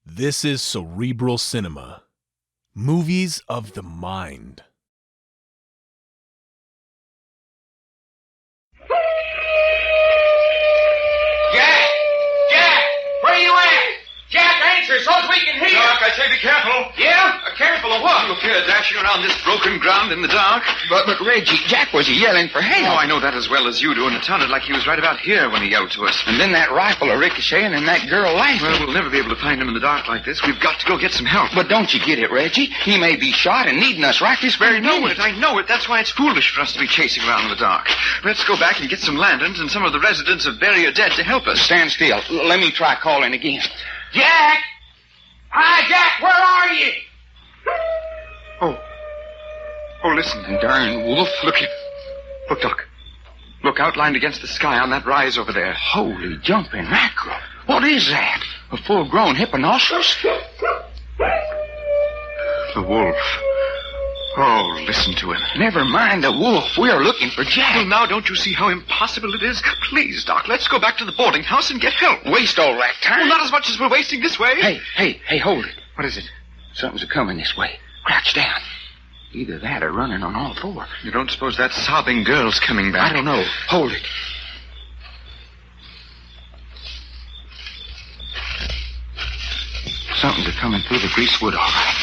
This is Cerebral Cinema. Movies of the mind. Jack! Jack! Where you at? Jack, answer so we can hear. Doc, I say be careful. Yeah? Careful of what? Look here, dashing around this broken ground in the dark. But Reggie, Jack was yelling for help. Oh, I know that as well as you do, and it sounded like he was right about here when he yelled to us. And then that rifle ricocheting and that girl laughing. Well, we'll never be able to find him in the dark like this. We've got to go get some help. But don't you get it, Reggie? He may be shot and needing us right this very minute. I know it. That's why it's foolish for us to be chasing around in the dark. Let's go back and get some lanterns and some of the residents of Bury or Dead to help us. Stand still. Let me try calling again. Jack! Hi, Jack, where are you? Oh, listen. And darn wolf. Look, Doc. Look, outlined against the sky on that rise over there. Holy jumping mackerel. What is that? A full-grown hipponoceros? The wolf. Oh, listen to him. Never mind the wolf. We are looking for Jack. Well, now, don't you see how impossible it is? Please, Doc, let's go back to the boarding house and get help. Waste all that time? Well, not as much as we're wasting this way. Hey, hold it. What is it? Something's a-coming this way. Crouch down. Either that or running on all four. You don't suppose that sobbing girl's coming back? I don't know. Hold it. Something's a-coming through the greasewood, all right.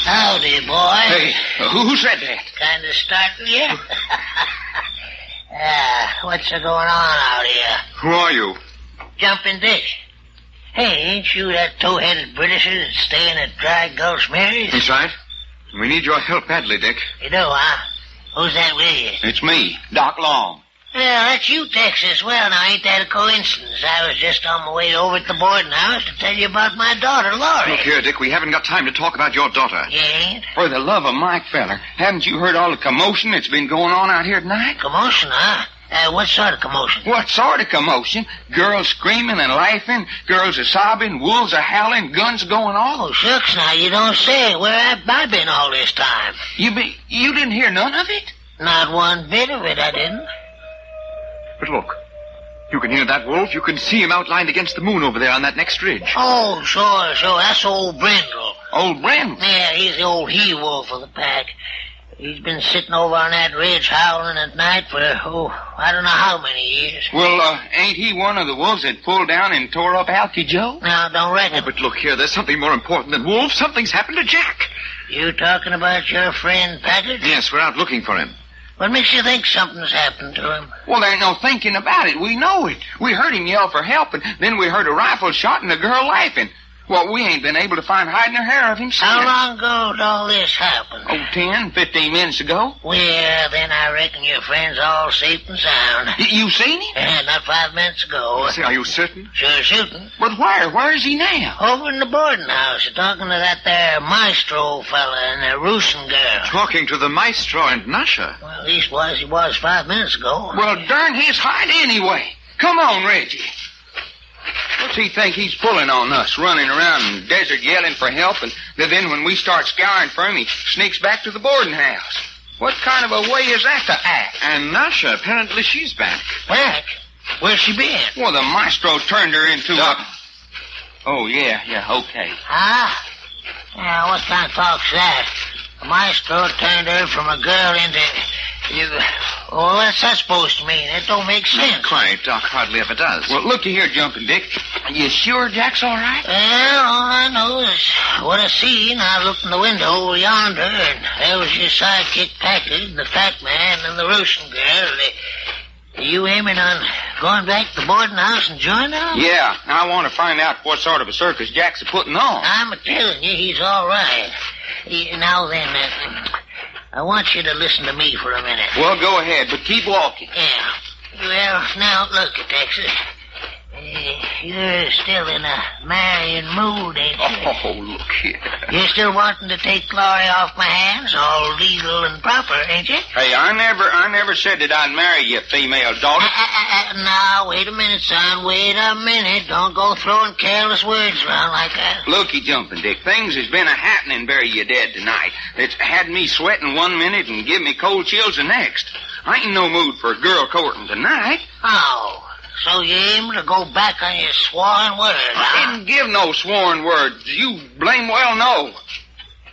Howdy, boy. Hey, who said that? Kind of starting you? What's going on out here? Who are you? Jumping Dick. Hey, ain't you that toe-headed Britisher that's staying at Dry Gulch Mary's? That's right. We need your help badly, Dick. You do, huh? Who's that with you? It's me, Doc Long. Well, that's you, Texas. Well, now, ain't that a coincidence? I was just on my way over to the boarding house to tell you about my daughter, Laurie. Look here, Dick, we haven't got time to talk about your daughter. You ain't? For the love of Mike, feller, haven't you heard all the commotion that's been going on out here tonight? Commotion, huh? What sort of commotion? What sort of commotion? Girls screaming and laughing, girls are sobbing, wolves are howling, guns going off. Oh, shucks, now, you don't say. Where have I been all this time? You didn't hear none of it? Not one bit of it, I didn't. But look, you can hear that wolf. You can see him outlined against the moon over there on that next ridge. Oh, sure. That's old Brindle. Old Brindle? Yeah, he's the old he-wolf of the pack. He's been sitting over on that ridge howling at night for, I don't know how many years. Well, ain't he one of the wolves that pulled down and tore up Alky Joe? No, don't reckon. Oh, but look here, there's something more important than wolves. Something's happened to Jack. You talking about your friend Packard? Yes, we're out looking for him. What makes you think something's happened to him? Well, there ain't no thinking about it. We know it. We heard him yell for help, and then we heard a rifle shot and a girl laughing. Well, we ain't been able to find hide nor hair of him since. How long ago did all this happen? 10, 15 minutes ago. Well, then I reckon your friend's all safe and sound. You seen him? Yeah, not 5 minutes ago. Are you certain? Sure shooting. But where? Where is he now? Over in the boarding house, talking to that there maestro fella and the roosing girl. Talking to the maestro and Nasha. Well, leastwise he was 5 minutes ago. Well, darn his hide anyway. Come on, Reggie. What's he think he's pulling on us, running around in the desert yelling for help, and then when we start scouring for him, he sneaks back to the boarding house? What kind of a way is that to act? And Nasha, apparently she's back. Back? Where's she been? Well, the maestro turned her into a... Oh, yeah, okay. Huh? Yeah, what kind of talk's that? The maestro turned her from a girl into... Well, what's that supposed to mean? It don't make sense. Not quite. Doc hardly ever does. Well, looky here, Jumping Dick. You sure Jack's all right? Well, all I know is what I seen. I looked in the window over yonder, and there was your sidekick Packard, the fat man, and the roosting girl. Are you aiming on going back to the boarding house and joining them? Yeah, I want to find out what sort of a circus Jack's putting on. I'm a-telling you, he's all right. Now then, I want you to listen to me for a minute. Well, go ahead, but keep walking. Yeah. Well, now, look, Texas. You're still in a marrying mood, ain't you? Oh, look here. You're still wanting to take Laurie off my hands, all legal and proper, ain't you? Hey, I never said that I'd marry you, female daughter. Now, wait a minute, son. Wait a minute. Don't go throwing careless words around like that. Looky, Jumping Dick, things has been a-happening bury you dead tonight. It's had me sweating 1 minute and give me cold chills the next. I ain't in no mood for a girl courting tonight. Oh, So you aim to go back on your sworn word, I huh? didn't give no sworn words. You blame well know.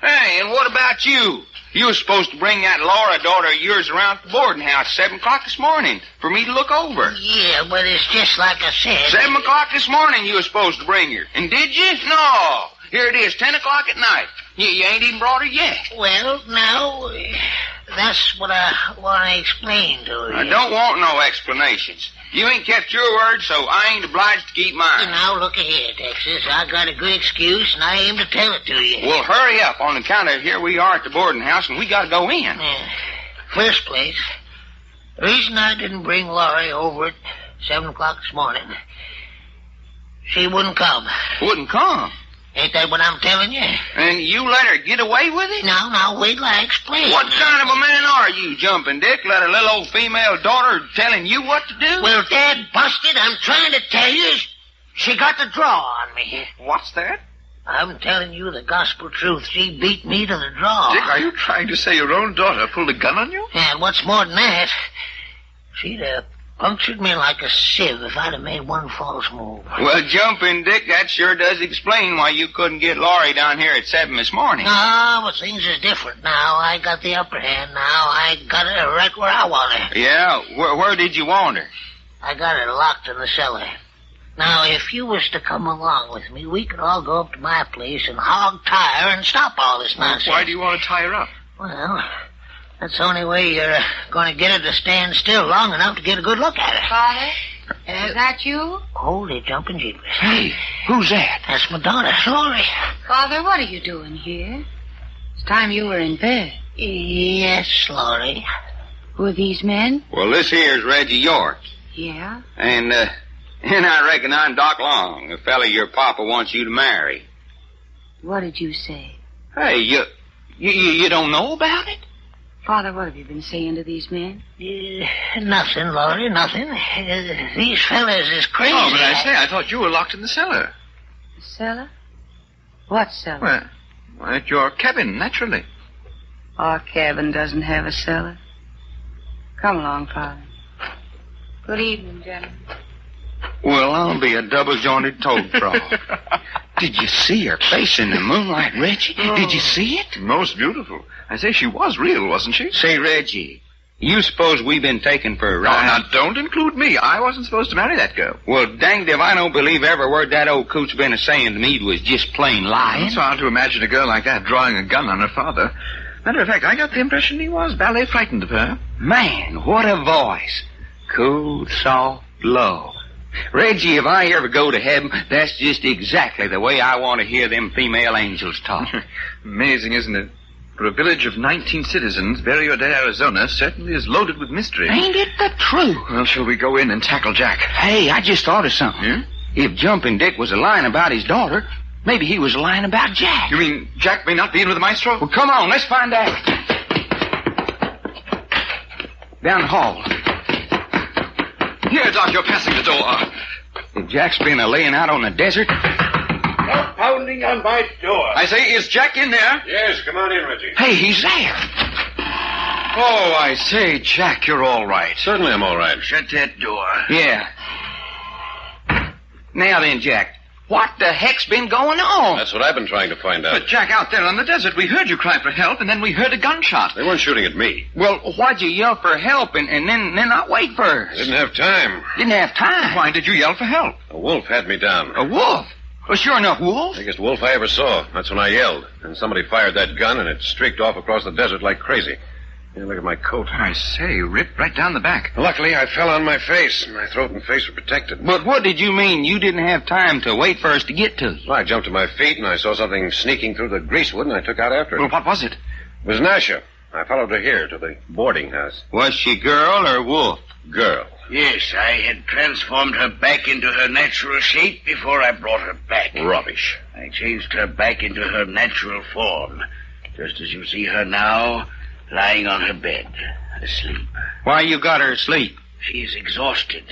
Hey, and what about you? You were supposed to bring that Laura daughter of yours around to the boarding house 7 o'clock this morning for me to look over. Yeah, but it's just like I said. 7 o'clock this morning you were supposed to bring her. And did you? No. Here it is, 10 o'clock at night. You ain't even brought her yet. Well, now, that's what I want to explain to you. I don't want no explanations. You ain't kept your word, so I ain't obliged to keep mine. Now, look here, Texas. I got a good excuse, and I aim to tell it to you. Well, hurry up on account of here we are at the boarding house, and we got to go in. First place, the reason I didn't bring Laurie over at 7 o'clock this morning, she wouldn't come. Wouldn't come. Ain't that what I'm telling you? And you let her get away with it? Now, wait till I explain. What kind of a man are you, Jumping Dick? Let a little old female daughter telling you what to do? Well, Dad busted, I'm trying to tell you, she got the draw on me. What's that? I'm telling you the gospel truth. She beat me to the draw. Dick, are you trying to say your own daughter pulled a gun on you? And what's more than that, she'd have punctured me like a sieve if I'd have made one false move. Well, Jumping Dick, that sure does explain why you couldn't get Laurie down here at 7 this morning. Ah, but things is different now. I got the upper hand now. I got her right where I want her. Yeah? Where did you want her? I got her locked in the cellar. Now, if you was to come along with me, we could all go up to my place and hog tie her and stop all this nonsense. Why do you want to tie her up? Well, that's the only way you're going to get her to stand still long enough to get a good look at her. Father, is that you? Holy jumping jeepers. Hey, who's that? That's my daughter, Laurie. Father, what are you doing here? It's time you were in bed. Yes, Laurie. Who are these men? Well, this here's Reggie York. Yeah? And I reckon I'm Doc Long, the fella your papa wants you to marry. What did you say? Hey, you don't know about it? Father, what have you been saying to these men? Nothing, Laurie, nothing. These fellas is crazy. Oh, but I thought you were locked in the cellar. The cellar? What cellar? Well, at your cabin, naturally. Our cabin doesn't have a cellar. Come along, Father. Good evening, gentlemen. Well, I'll be a double-jointed toad frog. Did you see her face in the moonlight, Reggie? Did you see it? Most beautiful. I say, she was real, wasn't she? Say, Reggie, you suppose we've been taken for a Oh, ride? now, don't include me. I wasn't supposed to marry that girl. Well, danged if I don't believe every word that old coot's been a-saying to me was just plain lying. It's hard to imagine a girl like that drawing a gun on her father. Matter of fact, I got the impression he was ballet frightened of her. Man, what a voice. Cool, soft, low. Reggie, if I ever go to heaven, that's just exactly the way I want to hear them female angels talk. Amazing, isn't it? For a village of 19 citizens, Barrio de Arizona certainly is loaded with mystery. Ain't it the truth? Well, shall we go in and tackle Jack? Hey, I just thought of something. Yeah? If Jumping Dick was lying about his daughter, maybe he was lying about Jack. You mean Jack may not be in with the maestro? Well, come on, let's find out. Down the hall. Here, Doc, you're passing the door. If Jack's been laying out on the desert... Stop pounding on my door. I say, is Jack in there? Yes, come on in, Reggie. Hey, he's there. Oh, I say, Jack, you're all right. Certainly I'm all right. Shut that door. Yeah. Now then, Jack, what the heck's been going on? That's what I've been trying to find out. But, Jack, out there on the desert, we heard you cry for help, and then we heard a gunshot. They weren't shooting at me. Well, why'd you yell for help and then not wait first? Didn't have time. Didn't have time. Why did you yell for help? A wolf had me down. A wolf? Well, sure enough, wolf. Biggest wolf I ever saw. That's when I yelled. And somebody fired that gun, and it streaked off across the desert like crazy. Here, look at my coat. I say, ripped right down the back. Luckily, I fell on my face. My throat and face were protected. But what did you mean you didn't have time to wait for us to get to you? Well, I jumped to my feet, and I saw something sneaking through the greasewood, and I took out after it. Well, what was it? It was Nasha. I followed her here to the boarding house. Was she girl or wolf? Girl. Yes, I had transformed her back into her natural shape before I brought her back. Rubbish. I changed her back into her natural form, just as you see her now, lying on her bed, asleep. Why you got her asleep? She's exhausted.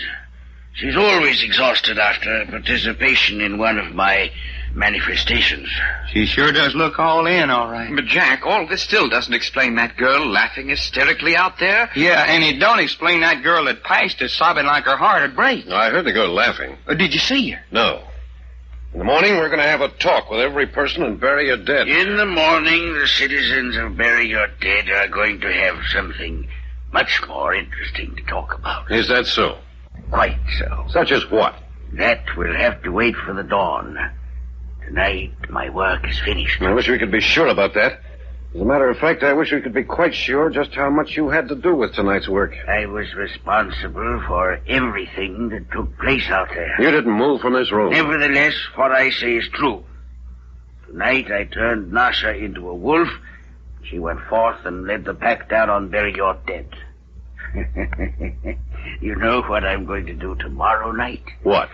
She's always exhausted after participation in one of my manifestations. She sure does look all in, all right. But, Jack, all this still doesn't explain that girl laughing hysterically out there. Yeah, and it don't explain that girl that passed us sobbing like her heart would break. No, I heard the girl laughing. Did you see her? No. In the morning, we're going to have a talk with every person and bury your dead. In the morning, the citizens of Bury Your Dead are going to have something much more interesting to talk about. Is that so? Quite so. Such as what? That will have to wait for the dawn. Tonight, my work is finished. I wish we could be sure about that. As a matter of fact, I wish we could be quite sure just how much you had to do with tonight's work. I was responsible for everything that took place out there. You didn't move from this room. Nevertheless, what I say is true. Tonight, I turned Nasha into a wolf. She went forth and led the pack down on Bury Your Dead. You know what I'm going to do tomorrow night? What?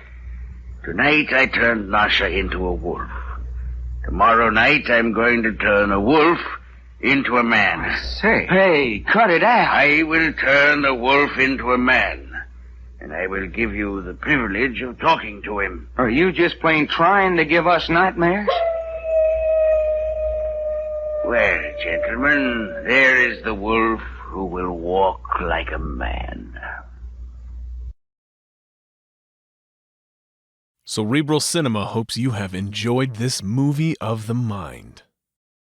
Tonight, I turned Nasha into a wolf. Tomorrow night, I'm going to turn a wolf into a man. Say. Hey, cut it out. I will turn a wolf into a man. And I will give you the privilege of talking to him. Are you just plain trying to give us nightmares? Well, gentlemen, there is the wolf who will walk like a man. Cerebral Cinema hopes you have enjoyed this movie of the mind.